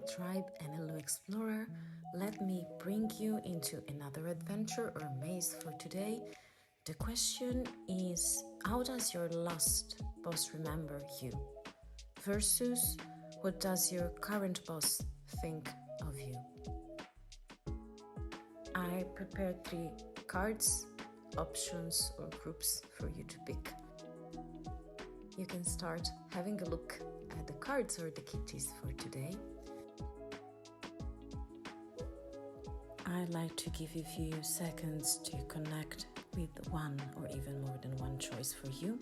tribe and hello explorer. Let me bring you into another adventure or maze for today. The question is, how does your last boss remember you? Versus, what does your current boss think of you? I prepared 3 cards, options or groups for you to pick. You can start having a look at the cards or the kitties for today. I'd like to give you a few seconds to connect with one or even more than one choice for you.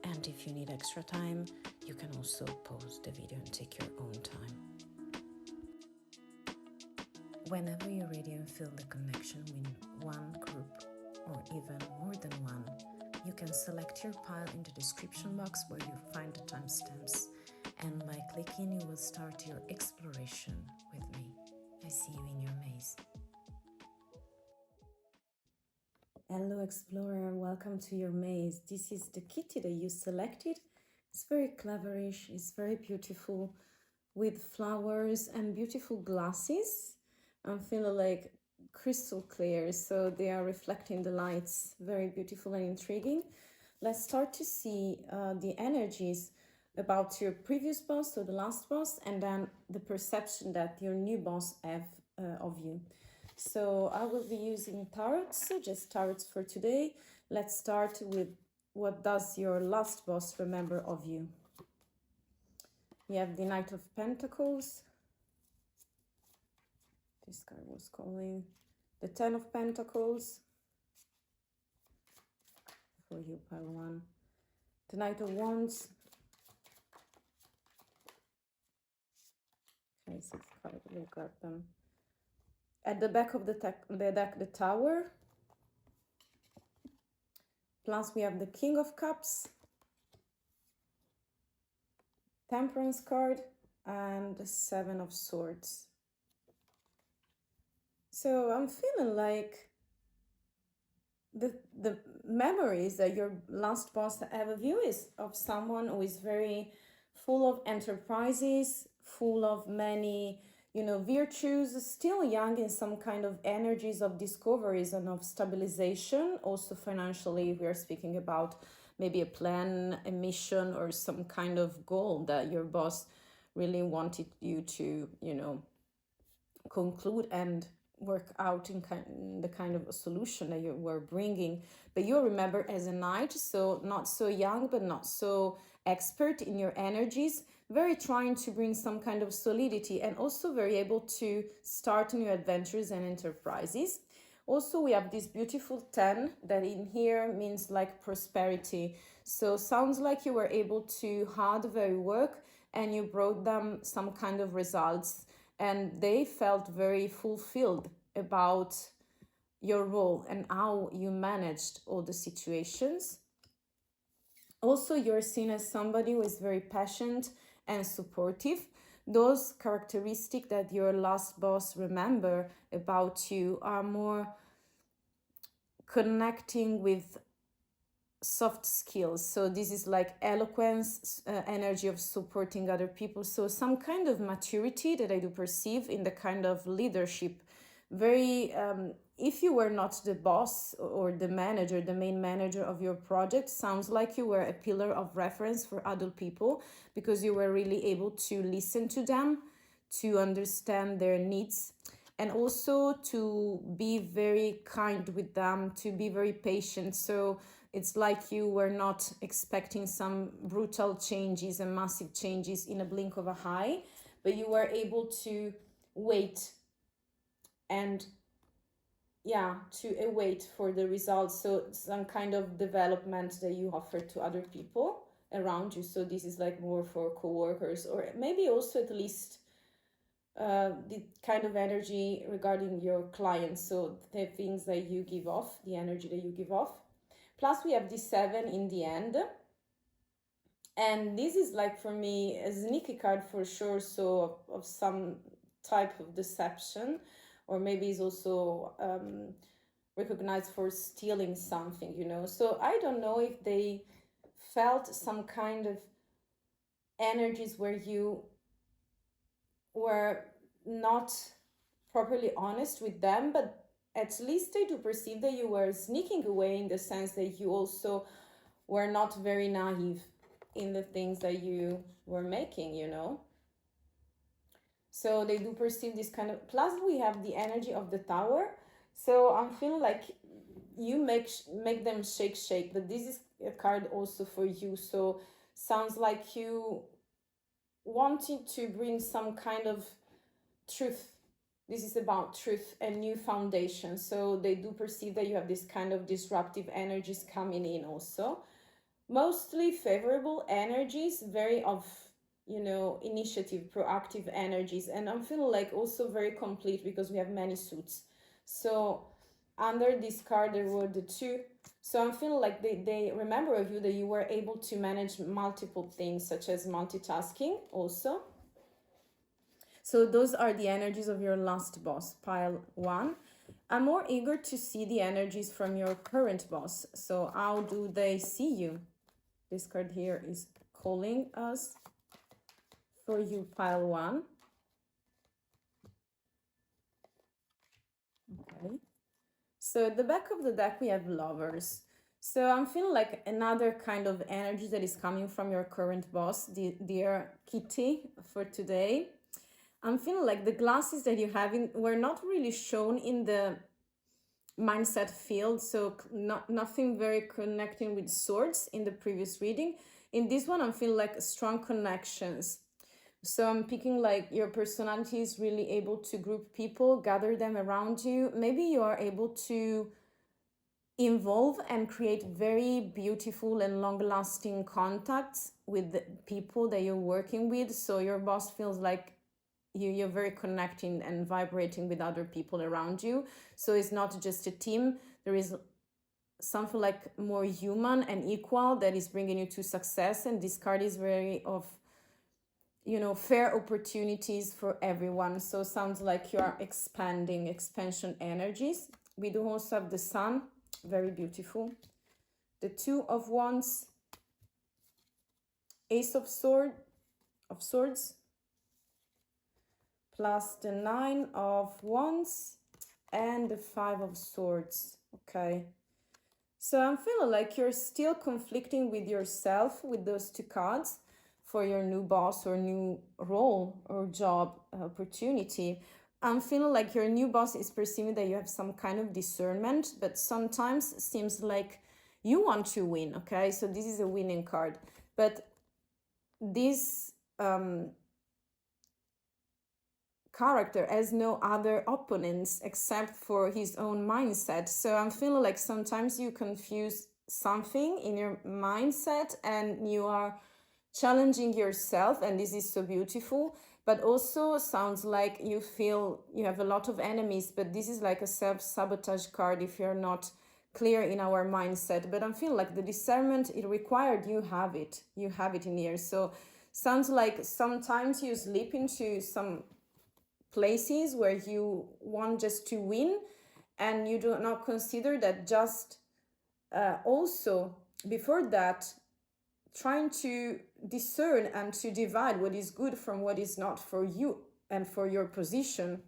And if you need extra time, you can also pause the video and take your own time. Whenever you're ready and feel the connection with one group or even more than one, you can select your pile in the description box where you find the timestamps. And by clicking, you will start your exploration with me. I see you in your maze. Hello explorer, welcome to your maze. This is the kitty that you selected. It's very cleverish, it's very beautiful with flowers and beautiful glasses. I'm feeling like crystal clear, so they are reflecting the lights. Very beautiful and intriguing. Let's start to see the energies about your previous boss, so the last boss, and then the perception that your new boss have of you. So I will be using tarots, just tarots for today. Let's start with what does your last boss remember of you. You have the Knight of Pentacles. This card was calling. The 10 of Pentacles. For you, pile 1. The Knight of Wands. Okay, 6 cards, we'll grab them. At the back of the deck, the Tower. Plus we have the King of Cups, Temperance card, and the 7 of Swords. So I'm feeling like the memories that your last boss have of you is of someone who is very full of enterprises, full of many virtues, still young in some kind of energies of discoveries and of stabilization. Also financially, we are speaking about maybe a plan, a mission, or some kind of goal that your boss really wanted you to, conclude and work out in the kind of a solution that you were bringing. But you remember as a knight, so not so young, but not so expert in your energies, very trying to bring some kind of solidity and also very able to start new adventures and enterprises. Also, we have this beautiful 10 that in here means like prosperity. So sounds like you were able to hard very work and you brought them some kind of results and they felt very fulfilled about your role and how you managed all the situations. Also, you're seen as somebody who is very passionate and supportive. Those characteristics that your last boss remember about you are more connecting with soft skills. So this is like eloquence, energy of supporting other people. So some kind of maturity that I do perceive in the kind of leadership. Very, if you were not the boss or the manager, the main manager of your project, sounds like you were a pillar of reference for other people because you were really able to listen to them, to understand their needs, and also to be very kind with them, to be very patient. So it's like you were not expecting some brutal changes and massive changes in a blink of an eye, but you were able to wait and to await for the results. So some kind of development that you offer to other people around you. So this is like more for co-workers or maybe also at least the kind of energy regarding your clients. So the things that you give off, the energy that you give off. Plus we have the 7 in the end. And this is like for me a sneaky card for sure. So of some type of deception, or maybe it's also recognized for stealing something, So I don't know if they felt some kind of energies where you were not properly honest with them, but at least I do perceive that you were sneaking away, in the sense that you also were not very naive in the things that you were making, you know. So they do perceive this kind of, plus we have the energy of the Tower. So I'm feeling like you make them shake, but this is a card also for you. So sounds like you wanted to bring some kind of truth. This is about truth and new foundation. So they do perceive that you have this kind of disruptive energies coming in also. Mostly favorable energies, very of, you know, initiative, proactive energies. And I'm feeling like also very complete because we have many suits. So under this card there were the two. So I'm feeling like they remember of you, that you were able to manage multiple things, such as multitasking also. So those are the energies of your last boss, pile 1. I'm more eager to see the energies from your current boss. So how do they see you? This card here is calling us for you, pile 1. Okay. So at the back of the deck, we have lovers. So I'm feeling like another kind of energy that is coming from your current boss, dear Kitty, for today. I'm feeling like the glasses that you're having were not really shown in the mindset field, so nothing very connecting with swords in the previous reading. In this one, I'm feeling like strong connections. So I'm picking like your personality is really able to group people, gather them around you. Maybe you are able to involve and create very beautiful and long-lasting contacts with the people that you're working with. So your boss feels like you're very connecting and vibrating with other people around you. So it's not just a team. There is something like more human and equal that is bringing you to success. And this card is very of, you know, fair opportunities for everyone. So sounds like you are expanding, expansion energies. We do also have the Sun, very beautiful. The Two of Wands, Ace of Swords, plus the Nine of Wands and the Five of Swords. Okay. So I'm feeling like you're still conflicting with yourself with those two cards for your new boss or new role or job opportunity. I'm feeling like your new boss is perceiving that you have some kind of discernment, but sometimes it seems like you want to win, okay? So this is a winning card. But this character has no other opponents except for his own mindset. So I'm feeling like sometimes you confuse something in your mindset and you are challenging yourself, and this is so beautiful. But also sounds like you feel you have a lot of enemies, but this is like a self-sabotage card if you're not clear in our mindset. But I'm feeling like the discernment it required, you have it in here. So sounds like sometimes you slip into some places where you want just to win, and you do not consider that just also before that trying to discern and to divide what is good from what is not for you and for your position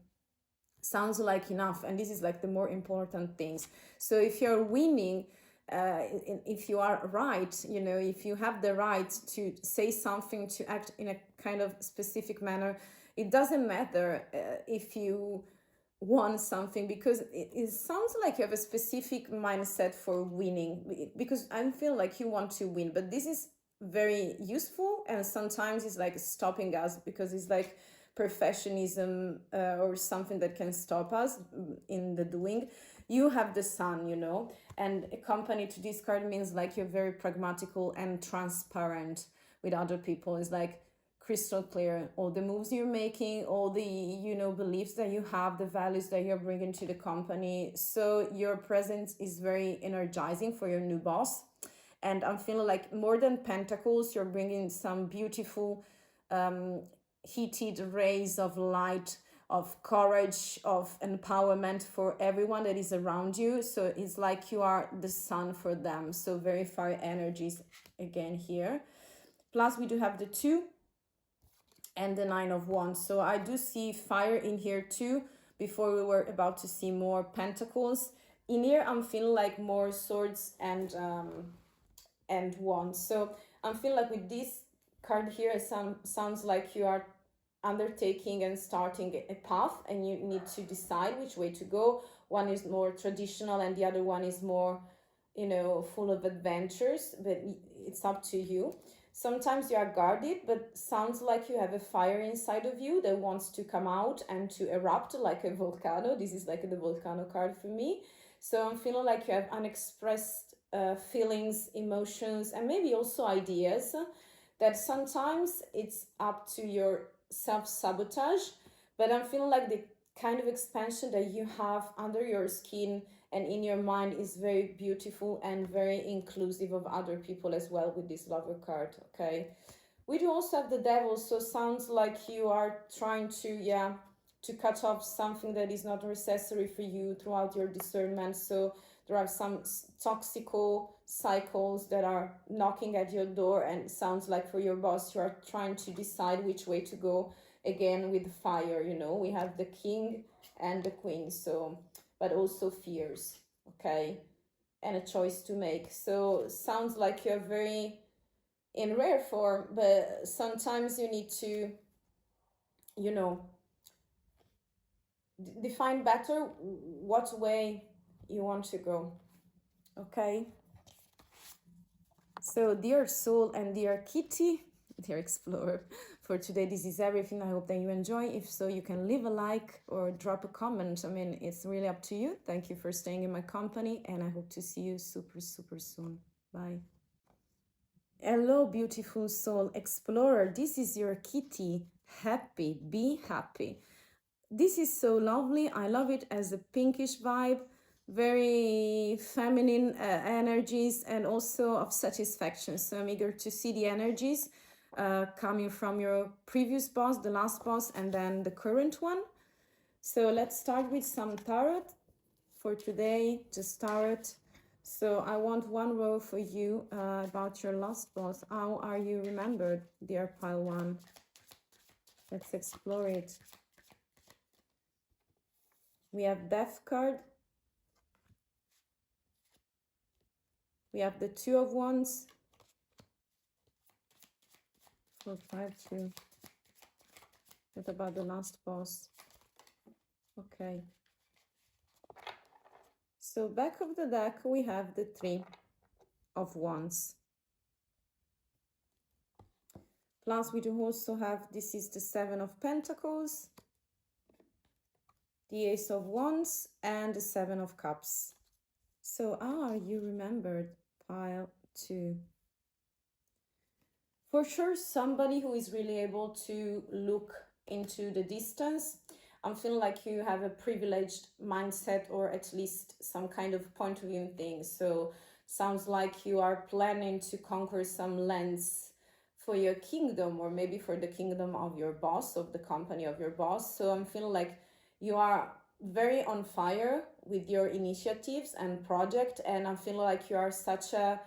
sounds like enough. And this is like the more important things. So if you're winning, if you are right, you know, if you have the right to say something, to act in a kind of specific manner, it doesn't matter if you want something, because it sounds like you have a specific mindset for winning, because I feel like you want to win, but this is very useful, and sometimes it's like stopping us because it's like perfectionism or something that can stop us in the doing. You have the Sun, you know, and accompanied to this card means like you're very pragmatical and transparent with other people. It's like crystal clear, all the moves you're making, all the, you know, beliefs that you have, the values that you're bringing to the company. So your presence is very energizing for your new boss. And I'm feeling like more than pentacles, you're bringing some beautiful heated rays of light, of courage, of empowerment for everyone that is around you. So it's like you are the sun for them. So very fire energies again here. Plus we do have the Two and the Nine of Wands. So I do see fire in here too. Before we were about to see more pentacles. In here, I'm feeling like more swords and wands. So I'm feeling like with this card here, it sounds like you are undertaking and starting a path, and you need to decide which way to go. One is more traditional and the other one is more, you know, full of adventures, but it's up to you. Sometimes you are guarded, but sounds like you have a fire inside of you that wants to come out and to erupt like a volcano. This is like the volcano card for me. So I'm feeling like you have unexpressed feelings, emotions, and maybe also ideas that sometimes it's up to your self-sabotage, but I'm feeling like the kind of expansion that you have under your skin and in your mind is very beautiful and very inclusive of other people as well with this lover card. Okay, we do also have the devil, so sounds like you are trying to cut off something that is not necessary for you throughout your discernment. So there are some toxical cycles that are knocking at your door, and it sounds like for your boss you are trying to decide which way to go. Again with fire, you know, we have the king and the queen, so but also fears, okay, and a choice to make. So sounds like you're very in rare form, but sometimes you need to, you know, define better what way you want to go. Okay, so dear soul and dear kitty, dear explorer, for today this is everything. I hope that you enjoy. If so, you can leave a like or drop a comment. I mean, it's really up to you. Thank you for staying in my company, and I hope to see you super soon. Bye. Hello, beautiful soul explorer. This is your kitty. Happy, be happy. This is so lovely. I love it as a pinkish vibe, very feminine energies, and also of satisfaction. So I'm eager to see the energies coming from your previous boss, the last boss, and then the current one. So let's start with some tarot for today, just tarot. So I want one row for you about your last boss. How are you remembered, dear pile one? Let's explore it. We have Death card. We have the Two of Wands. 4, 5, 2. What about the last boss? Okay. So back of the deck, we have the Three of Wands. Plus, we do also have, this is the Seven of Pentacles, the Ace of Wands, and the Seven of Cups. So how are you remembered, pile 2? For sure, somebody who is really able to look into the distance. I'm feeling like you have a privileged mindset, or at least some kind of point of view in things. So sounds like you are planning to conquer some lands for your kingdom, or maybe for the kingdom of your boss, of the company of your boss. So I'm feeling like you are very on fire with your initiatives and project, and I'm feeling like you are such an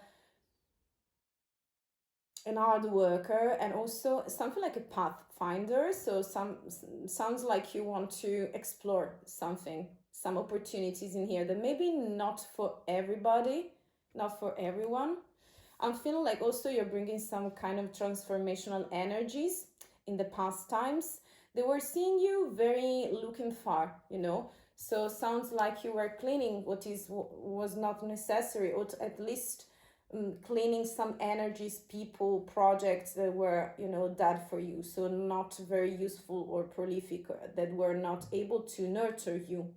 hard worker, and also something like a pathfinder. So sounds like you want to explore something, some opportunities in here that maybe not for everybody, not for everyone. I'm feeling like also you're bringing some kind of transformational energies. In the past times they were seeing you very looking far, you know. So sounds like you were cleaning what was not necessary, or at least cleaning some energies, people, projects that were, you know, dead for you, so not very useful or prolific, that were not able to nurture you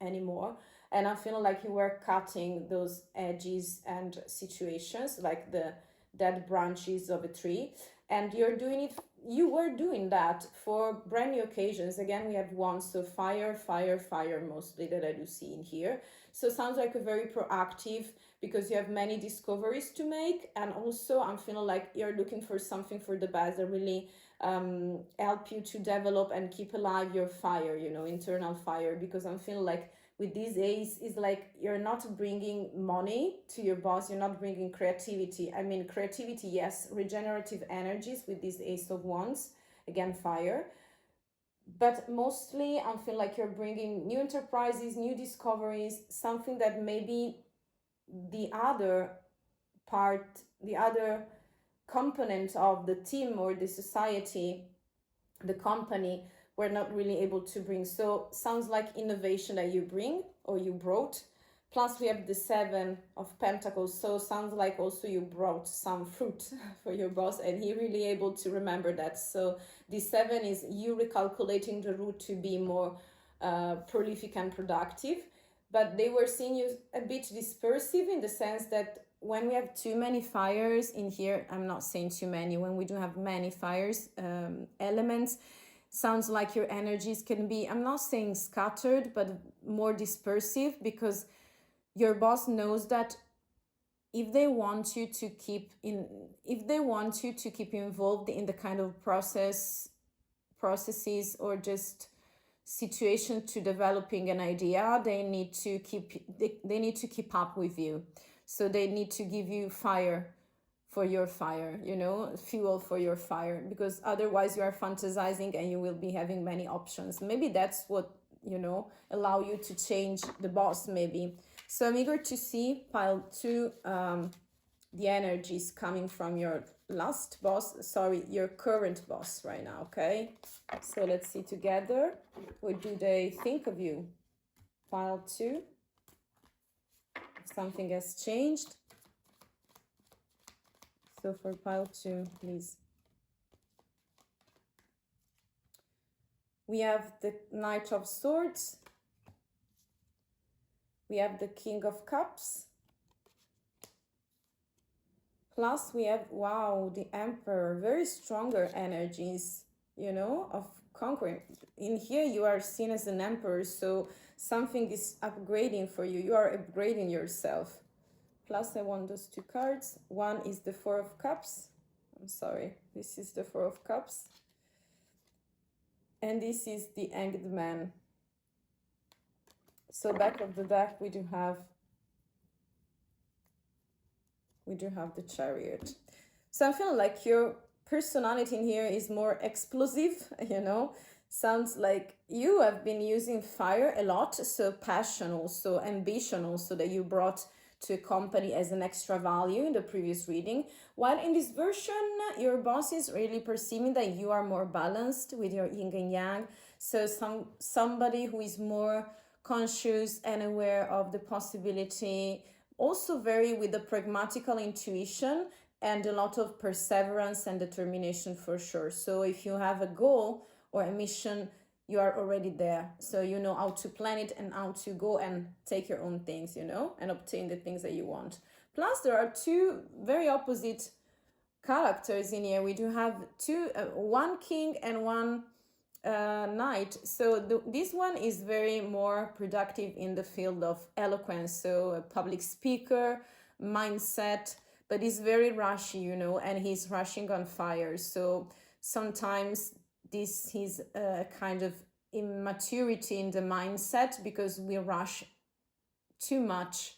anymore. And I feel like you were cutting those edges and situations, like the dead branches of a tree, and you were doing that for brand new occasions. Again, we have one, so fire mostly that I do see in here. So sounds like a very proactive, because you have many discoveries to make, and also I'm feeling like you're looking for something for the best that really help you to develop and keep alive your fire, you know, internal fire. Because I'm feeling like with this ace is like you're not bringing money to your boss, you're not bringing creativity. I mean, creativity, yes, regenerative energies with this Ace of Wands, again, fire. But mostly I feel like you're bringing new enterprises, new discoveries, something that maybe the other part, the other component of the team or the society, the company, were not really able to bring. So sounds like innovation that you bring or you brought. Plus we have the 7 of Pentacles, so sounds like also you brought some fruit for your boss, and he really able to remember that. So the 7 is you recalculating the route to be more prolific and productive. But they were seeing you a bit dispersive, in the sense that when we have too many fires in here, I'm not saying too many, when we do have many fires elements, sounds like your energies can be, I'm not saying scattered, but more dispersive, because your boss knows that if they want you to keep involved in the kind of processes or just situation to developing an idea, they need to keep up with you. So they need to give you fire for your fire, fuel for your fire, because otherwise you are fantasizing and you will be having many options. Maybe that's what, allow you to change the boss, maybe. So I'm eager to see, pile 2, the energies coming from your your current boss right now, okay? So let's see together, what do they think of you? Pile 2, if something has changed. So for pile 2, please. We have the Knight of Swords. We have the King of Cups. Plus we have, wow, the Emperor, very stronger energies, of conquering. In here you are seen as an emperor, so something is upgrading for you. You are upgrading yourself. Plus I want those 2 cards. One is the 4 of Cups. I'm sorry, this is the 4 of Cups. And this is the Hanged Man. So back of the deck we do have the Chariot. So I feel like your personality in here is more explosive, Sounds like you have been using fire a lot, so passion also, ambition also, that you brought to a company as an extra value in the previous reading. While in this version, your boss is really perceiving that you are more balanced with your yin and yang. So somebody who is more conscious and aware of the possibility, also very with the pragmatical intuition and a lot of perseverance and determination for sure. So if you have a goal or a mission, you are already there. So you know how to plan it and how to go and take your own things, and obtain the things that you want. Plus there are 2 very opposite characters in here. We do have 2, 1 king and 1 knight. So this one is very more productive in the field of eloquence, so a public speaker, mindset, but he's very rushy, and he's rushing on fire. So sometimes this is a kind of immaturity in the mindset, because we rush too much.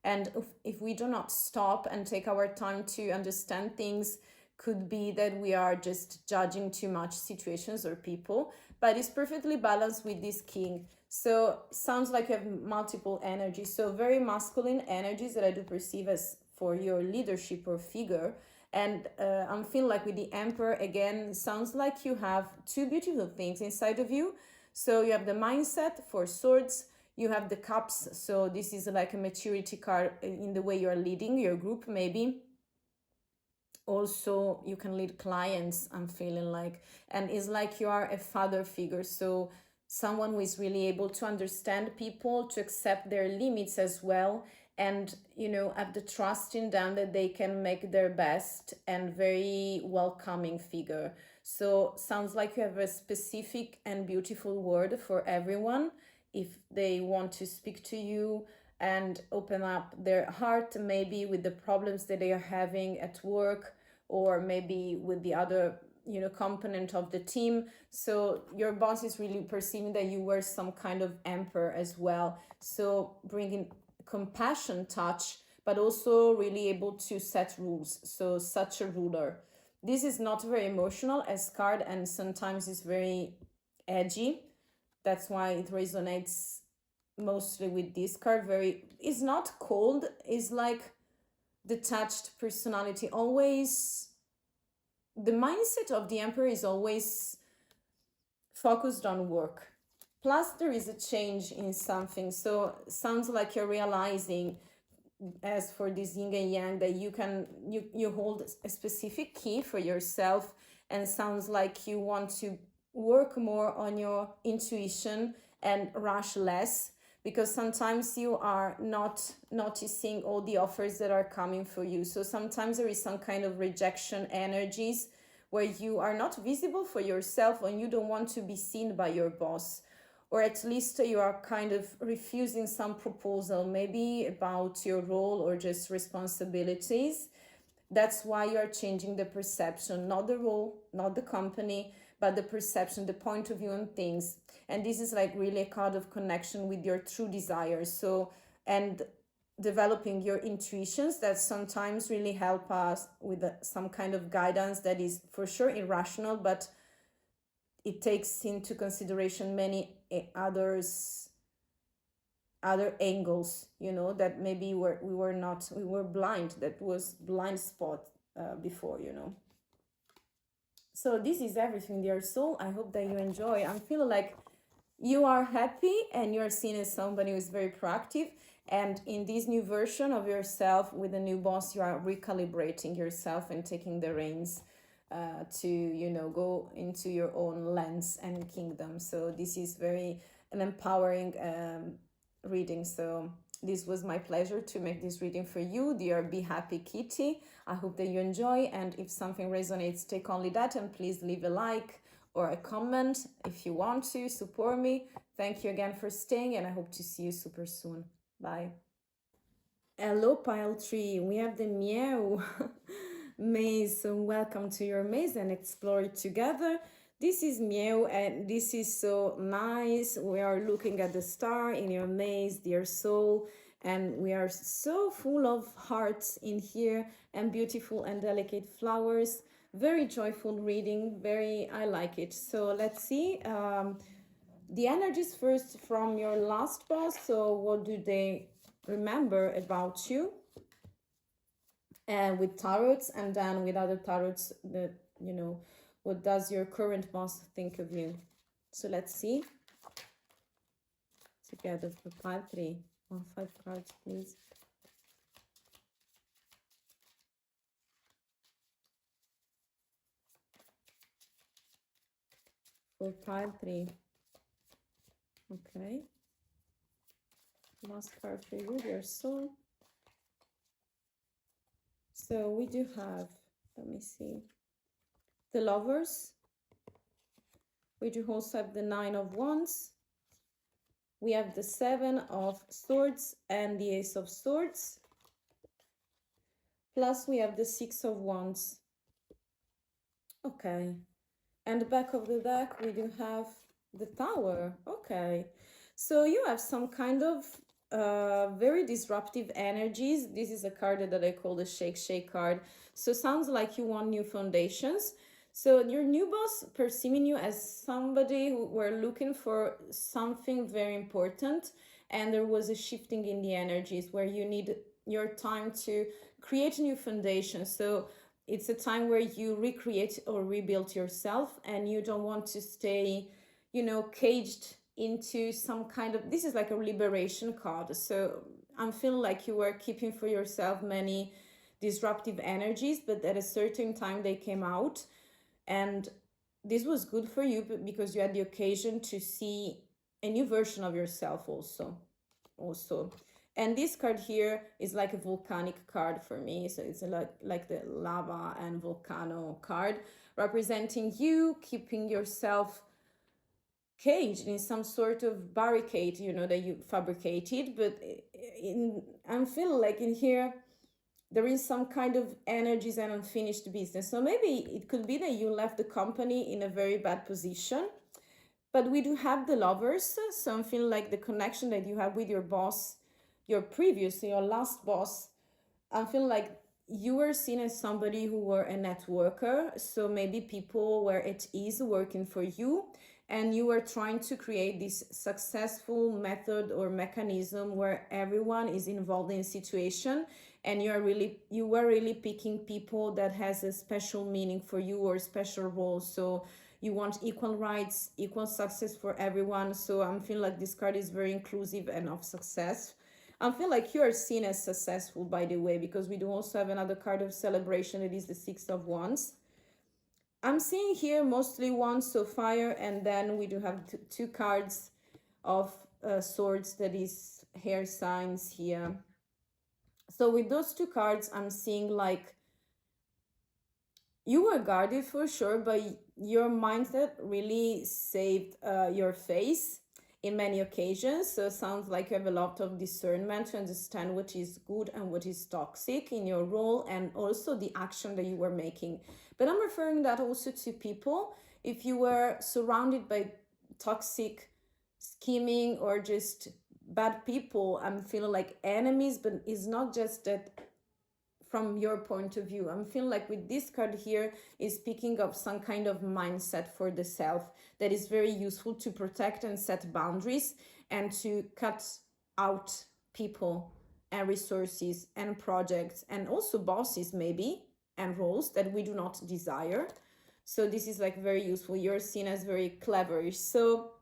And if we do not stop and take our time to understand things, could be that we are just judging too much situations or people. But it's perfectly balanced with this king. So sounds like you have multiple energies. So very masculine energies that I do perceive as for your leadership or figure. And I'm feeling like with the Emperor, again, sounds like you have 2 beautiful things inside of you. So you have the mindset for swords, you have the cups. So this is like a maturity card in the way you're leading your group, maybe. Also, you can lead clients, I'm feeling like. And it's like you are a father figure. So someone who is really able to understand people, to accept their limits as well, and have the trust in them that they can make their best, and very welcoming figure. So sounds like you have a specific and beautiful word for everyone if they want to speak to you and open up their heart, maybe with the problems that they are having at work, or maybe with the other component of the team. So your boss is really perceiving that you were some kind of emperor as well, so bringing compassion touch, but also really able to set rules. So such a ruler. This is not very emotional as card, and sometimes it's very edgy. That's why it resonates mostly with this card. Very, it's not cold, it's like detached personality. Always, the mindset of the Emperor is always focused on work. Plus, there is a change in something. So, sounds like you're realizing, as for this yin and yang, that you hold a specific key for yourself, and sounds like you want to work more on your intuition and rush less, because sometimes you are not noticing all the offers that are coming for you. So sometimes there is some kind of rejection energies where you are not visible for yourself and you don't want to be seen by your boss, or at least you are kind of refusing some proposal, maybe about your role or just responsibilities. That's why you are changing the perception, not the role, not the company, but the perception, the point of view on things. And this is like really a card of connection with your true desires. So, and developing your intuitions that sometimes really help us with some kind of guidance that is for sure irrational, but it takes into consideration many other angles, that maybe we were blind, that was blind spot before. So this is everything, dear soul. I hope that you enjoy. I'm feeling like you are happy and you're seen as somebody who is very proactive, and in this new version of yourself with the new boss, you are recalibrating yourself and taking the reins to go into your own lands and kingdom. So this is very an empowering reading. So this was my pleasure to make this reading for you, dear Be Happy Kitty. I hope that you enjoy, and if something resonates, take only that, and please leave a like or a comment if you want to support me. Thank you again for staying, and I hope to see you super soon. Bye. Hello, pile tree. We have the meow maze. So welcome to your maze and explore it together. This is meow, and this is so nice. We are looking at the star in your maze, dear soul, and we are so full of hearts in here and beautiful and delicate flowers. Very joyful reading. I like it. So let's see. The energies first from your last boss. So what do they remember about you? And with tarots, and then with other tarots, what does your current boss think of you? So let's see together for pile 3. 5 cards, please. For pile 3. Okay. Last card for you, dear soul. So we do have, let me see, the Lovers. We do also have the 9 of Wands. We have the 7 of Swords and the Ace of Swords. Plus we have the 6 of Wands. Okay. And the back of the deck, we do have the Tower. Okay. So you have some kind of very disruptive energies. This is a card that I call the Shake card. So sounds like you want new foundations. So your new boss perceiving you as somebody who were looking for something very important, and there was a shifting in the energies where you need your time to create a new foundation. So it's a time where you recreate or rebuild yourself, and you don't want to stay, caged into some kind of, this is like a liberation card. So I'm feeling like you were keeping for yourself many disruptive energies, but at a certain time they came out, and this was good for you because you had the occasion to see a new version of yourself also. And this card here is like a volcanic card for me. So it's like the lava and volcano card, representing you keeping yourself caged in some sort of barricade, that you fabricated. But I'm feeling like in here there is some kind of energies and unfinished business. So maybe it could be that you left the company in a very bad position. But we do have the Lovers. So I'm feeling like the connection that you have with your boss, your last boss, I'm feeling like you were seen as somebody who were a networker, so maybe people were at ease working for you, and you were trying to create this successful method or mechanism where everyone is involved in a situation, and you were really picking people that has a special meaning for you or special role. So you want equal rights, equal success for everyone. So I'm feeling like this card is very inclusive and of success. I feel like you are seen as successful, by the way, because we do also have another card of celebration. It is the Six of Wands. I'm seeing here mostly wands, so fire, and then we do have two cards of swords, that is hair signs here. So with those two cards, I'm seeing like you were guarded for sure, but your mindset really saved your face in many occasions. So it sounds like you have a lot of discernment to understand what is good and what is toxic in your role, and also the action that you were making. But I'm referring that also to people. If you were surrounded by toxic, scheming, or just bad people, I'm feeling like enemies, but it's not just that from your point of view. I'm feeling like with this card here is speaking of some kind of mindset for the self that is very useful to protect and set boundaries and to cut out people and resources and projects and also bosses maybe and roles that we do not desire. So this is like very useful. You're seen as very clever. So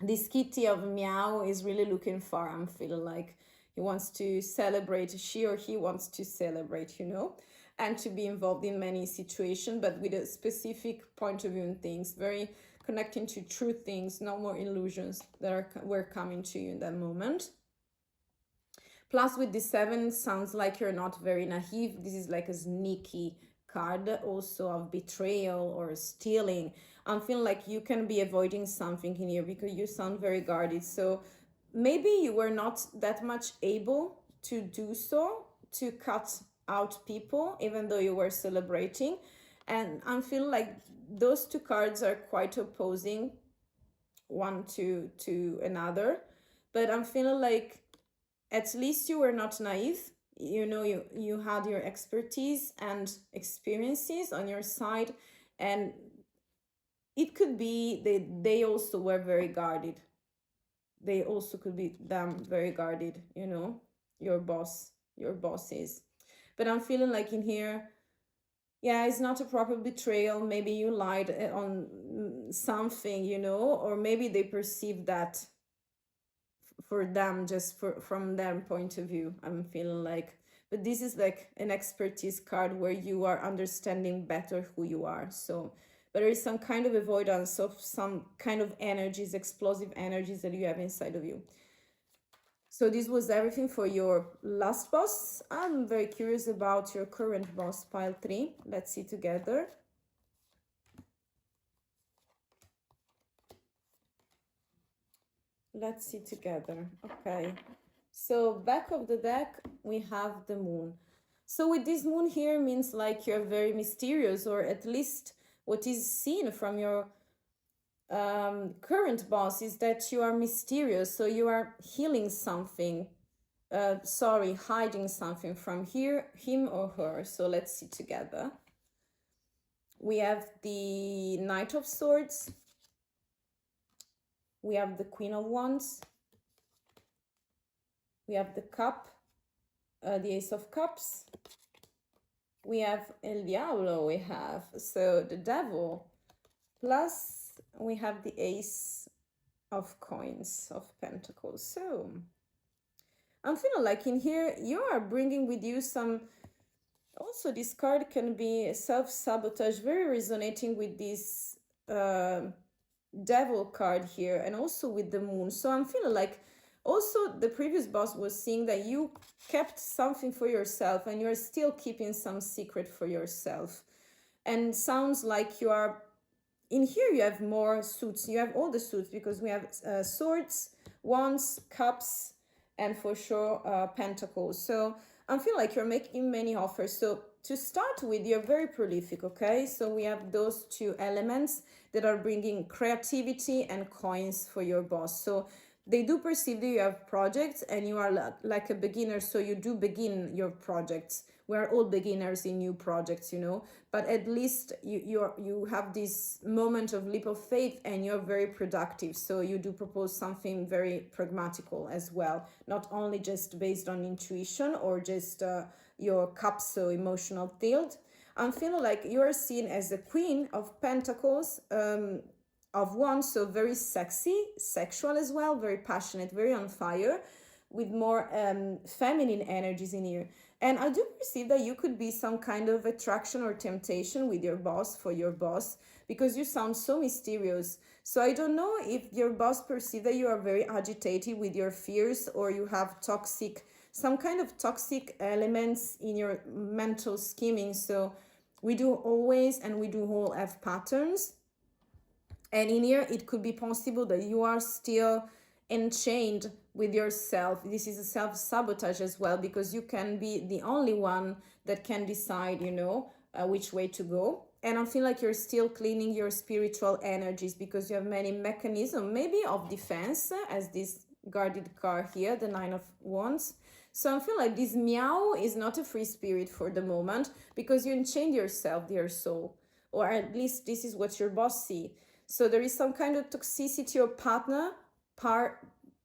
this kitty of Meow is really looking far. I'm feeling like he wants to celebrate, she or he wants to celebrate, you know, and to be involved in many situations, but with a specific point of view in things, very connecting to true things, no more illusions that were coming to you in that moment. Plus with the 7, sounds like you're not very naive. This is like a sneaky card also of betrayal or stealing. I'm feeling like you can be avoiding something in here because you sound very guarded. So maybe you were not that much able to do so, to cut out people, even though you were celebrating. And I'm feeling like those two cards are quite opposing one to another. But I'm feeling like at least you were not naive. You know, you had your expertise and experiences on your side, and it could be they also were very guarded. They also could be them very guarded, you know, your bosses. But I'm feeling like in here, yeah, it's not a proper betrayal. Maybe you lied on something, you know, or maybe they perceive that for them, just from their point of view. I'm feeling like, but this is like an expertise card where you are understanding better who you are. So but there is some kind of avoidance of some kind of energies, explosive energies that you have inside of you. So this was everything for your last boss. I'm very curious about your current boss, pile 3. Let's see together. Let's see together. Okay. So back of the deck, we have the moon. So with this moon here means like you're very mysterious, or at least what is seen from your current boss is that you are mysterious. So you are healing something, hiding something from him or her. So let's see together. We have the Knight of Swords. We have the Queen of Wands. We have the Cup, the Ace of Cups. We have El Diablo, we have, so the Devil. Plus, we have the Ace of Coins, of Pentacles. So, I'm feeling like in here, you are bringing with you some, also this card can be self-sabotage, very resonating with this Devil card here, and also with the Moon. So I'm feeling like also the previous boss was seeing that you kept something for yourself and you're still keeping some secret for yourself. And sounds like you are, in here you have more suits. You have all the suits because we have swords, wands, cups, and for sure pentacles. So I feel like you're making many offers. So to start with, you're very prolific, okay? So we have those two elements that are bringing creativity and coins for your boss. So they do perceive that you have projects and you are like a beginner, so you do begin your projects we're all beginners in new projects, you know, but at least you have this moment of leap of faith and you're very productive. So you do propose something very pragmatical as well, not only just based on intuition or just your capso emotional tilt. I'm feeling like you're seen as the Queen of Pentacles, of Wands, so very sexy, sexual as well, very passionate, very on fire, with more feminine energies in here. And I do perceive that you could be some kind of attraction or temptation with your boss, for your boss, because you sound so mysterious. So I don't know if your boss perceives that you are very agitated with your fears, or you have toxic, some kind of toxic elements in your mental scheming. So we do always, and we do all have patterns. And in here, it could be possible that you are still enchained with yourself. This is a self-sabotage as well, because you can be the only one that can decide, you know, which way to go. And I feel like you're still cleaning your spiritual energies, because you have many mechanisms, maybe of defense, as this guarded card here, the Nine of Wands. So I feel like this meow is not a free spirit for the moment, because you enchained yourself, dear soul. Or at least this is what your boss sees. So there is some kind of toxicity or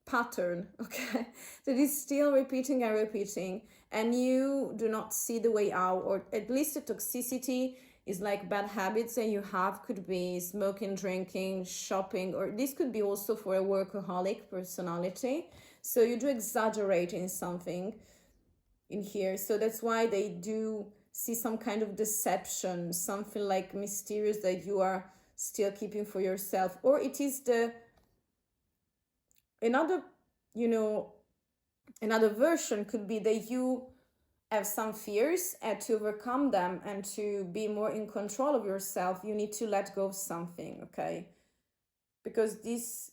pattern, okay, that is still repeating and repeating, and you do not see the way out, or at least the toxicity is like bad habits that you have, could be smoking, drinking, shopping, or this could be also for a workaholic personality. So you do exaggerate in something in here. So that's why they do see some kind of deception, something like mysterious that you are still keeping for yourself. Or it is another, you know, another version could be that you have some fears, and to overcome them and to be more in control of yourself, you need to let go of something, okay? Because this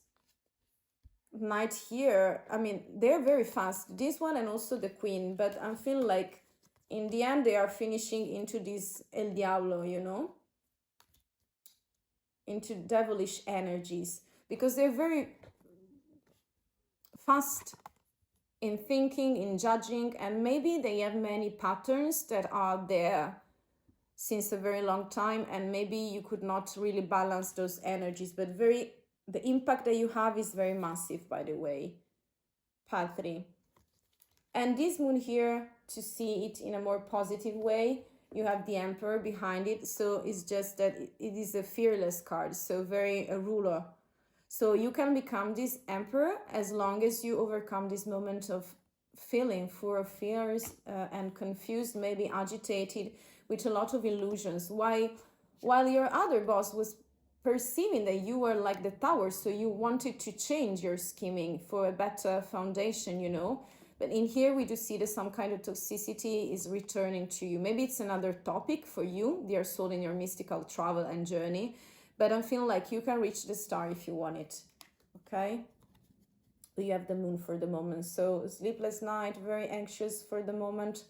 Knight here, I mean, they're very fast, this one and also the Queen, but I feel like in the end they are finishing into this El Diablo, you know, into devilish energies, because they're very fast in thinking, in judging, and maybe they have many patterns that are there since a very long time, and maybe you could not really balance those energies, but the impact that you have is very massive, by the way. Pile 3. And this moon here, to see it in a more positive way, you have the Emperor behind it. So it's just that it is a fearless card, so very a ruler. So you can become this Emperor as long as you overcome this moment of feeling full of fears and confused, maybe agitated, with a lot of illusions. While your other boss was perceiving that you were like the Tower, so you wanted to change your scheming for a better foundation, you know. But in here we do see that some kind of toxicity is returning to you. Maybe it's another topic for you, dear soul, in your mystical travel and journey. But I feel like you can reach the star if you want it, okay? You have the moon for the moment. So sleepless night, very anxious for the moment.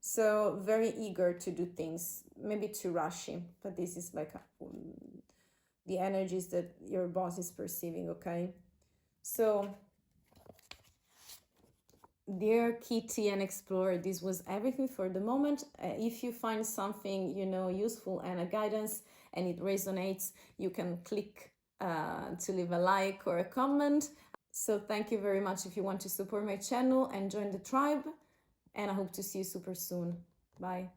So very eager to do things, maybe too rushy. But this is like the energies that your boss is perceiving, okay? So dear Kitty and Explorer, this was everything for the moment. If you find something, you know, useful and a guidance and it resonates, you can click to leave a like or a comment. So thank you very much if you want to support my channel and join the tribe, and I hope to see you super soon. Bye.